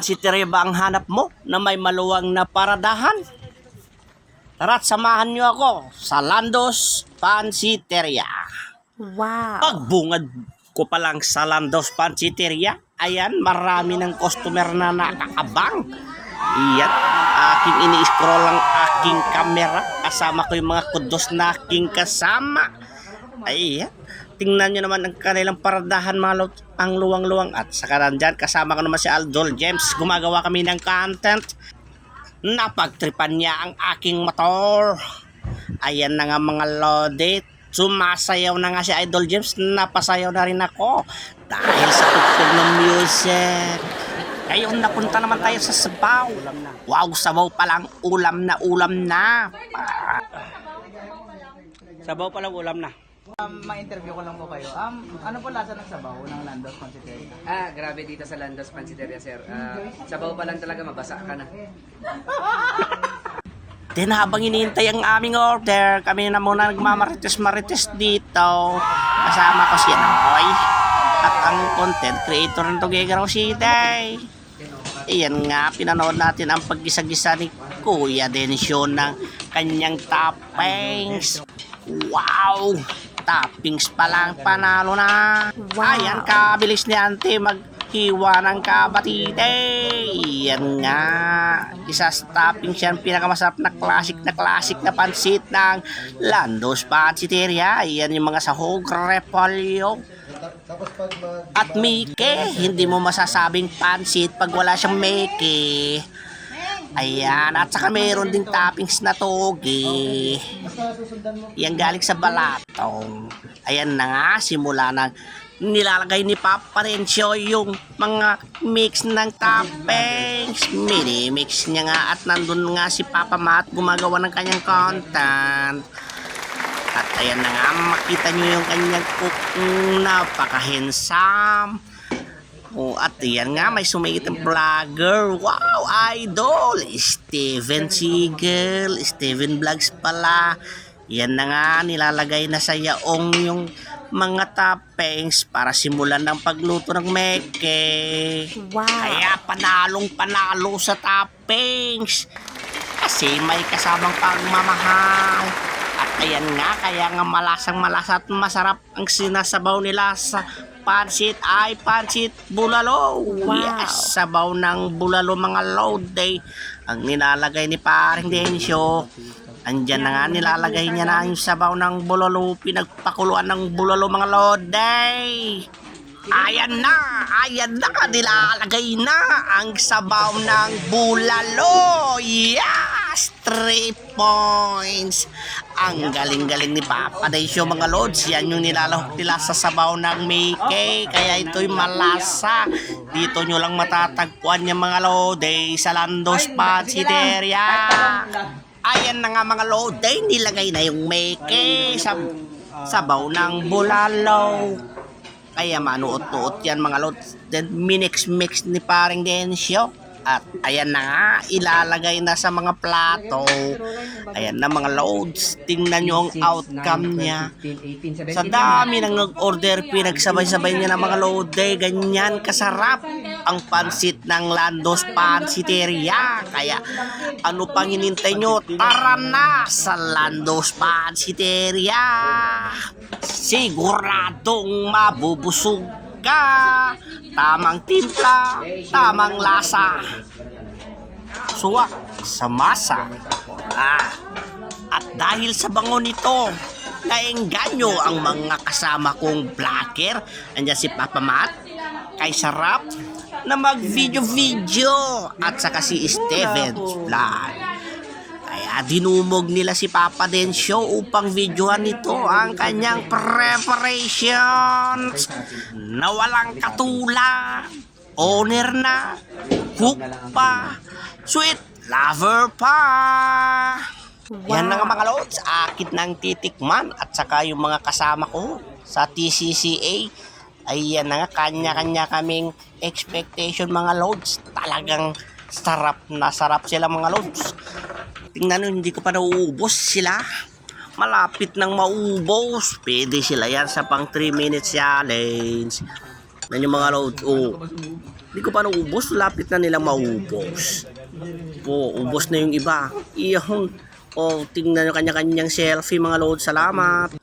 pansiteria ba ang hanap mo na may maluwang na paradahan? Tara't samahan niyo ako sa Landos Pansiteria. Wow. Pagbungad ko pa lang sa Landos Pansiteria, ayan, marami ng customer na nakaabang. Iyan, aking ini-scroll ang aking camera. Kasama ko yung mga kudos na aking kasama. Ayan, tingnan nyo naman ang kanilang paradahan mga lot, ang luwang-luwang. At saka nandyan, kasama ko naman si Aldol James. Gumagawa kami ng content. Napagtripan niya ang aking motor. Ayan na nga mga lodit. Sumasayaw na nga si Idol James. Napasayaw na rin ako dahil sa tugtog ng music. Ngayon napunta naman tayo sa sabaw. Wow, sabaw pa lang, ulam na. Sabaw pa lang, ulam na. Ma-interview ko lang po kayo. Ano po lasa ng sabaw ng Landos Pansiteria? Grabe dito sa Landos Pansiteria, sir. Sabaw pa lang talaga, mabasa ka na. Then habang iniintay ang aming order, kami na muna nagmamarites-marites dito. Kasama ko si Noy at ang content creator ng Tuguegarao City. Iyan nga, pinanood natin ang paggisa-gisa ni Kuya Densyo ng kanyang toppings. Wow! Toppings pa lang, panalo na. Wow. Ayan, kabilis ni Ante maghiwa ng kabatite. Yan nga. Isa sa toppings yan, pinakamasarap na classic na pansit ng Landos Pansiteria. Ayan yung mga sahog, repolyo at meke. Hindi mo masasabing pansit pag wala siyang meke. Ayan, at saka mayroon ding toppings na toge. Yan galing sa balatong. Ayan na nga, simula na nilalagay ni Papa Rencio yung mga mix ng toppings. Mini-mix niya nga at nandun nga si Papa Matt gumagawa ng kanyang content. At ayan na nga, makita nyo yung kanyang cook, napaka-handsome. Oh, at yan nga, may sumigit ng vlogger. Wow, idol! Steven Seagal, Steven Vlogs pala. Yan na nga, nilalagay na sa yaong yung mga toppings para simulan ng pagluto ng meke. Wow. Kaya panalo sa toppings. Kasi may kasamang pagmamahal. At ayan nga, kaya nga malasang-malasa at masarap ang sinasabaw nila sa pansit ay pansit bulalo. Wow. Yes, sabaw ng bulalo mga load day. Ang nilalagay ni Paring Densyo. Andyan na nga, nilalagay niya na yung sabaw ng bulalo. Pinagpakuluan ng bulalo mga load day. Ayan na, nilalagay na ang sabaw ng bulalo. Yes, 3 points. Ang galing-galing ni Papa Densyo mga lods. Yan yung nilalahok nila sa sabaw ng Mickey. Kaya ito'y malasa. Dito nyo lang matatagpuan yung mga lode sa Landos Pansiteria. Ayan na nga mga lode, nilagay na yung Mickey sa sabaw ng bulalo. Kaya manuot-tuot yan mga lods. Then minix ni Paring Densyo. At ayan na nga, ilalagay na sa mga plato. Ayan na mga loads. Tingnan nyo ang outcome niya. Sa dami ng nag-order, pinagsabay-sabay niya ng mga load day. Ganyan kasarap ang pansit ng Landos Pansiteria. Kaya ano pang hinintay nyo? Tara na sa Landos Pansiteria. Siguradong mabubusog ka. Tamang timpla, tamang lasa. Suwak sa masa. At dahil sa bango nito, naengganyo ang mga kasama kong vlogger. Andiyan si Papa Matt, kay Sarap, na mag-video-video. At saka si Steven Vlog. Kaya dinumog nila si Papa Densyo upang videohan nito ang kanyang preparations na walang katulad. Owner na, cook pa, sweet lover pa. Yan na nga mga lods, akit ng titikman at saka yung mga kasama ko sa TCCA. Ayan na nga, kanya-kanya kaming expectation mga lods. Talagang sarap na sarap sila mga lods. Tingnan nyo, hindi ko pa nauubos sila. Malapit nang maubos. Pwede sila yan sa pang 3 minutes challenge. Yan yung mga load. Oh. Hindi ko pa naubos. Lapit na nilang maubos. Oh, ubos na yung iba. Iyon. Oh, tingnan nyo kanya-kanyang selfie mga load. Salamat.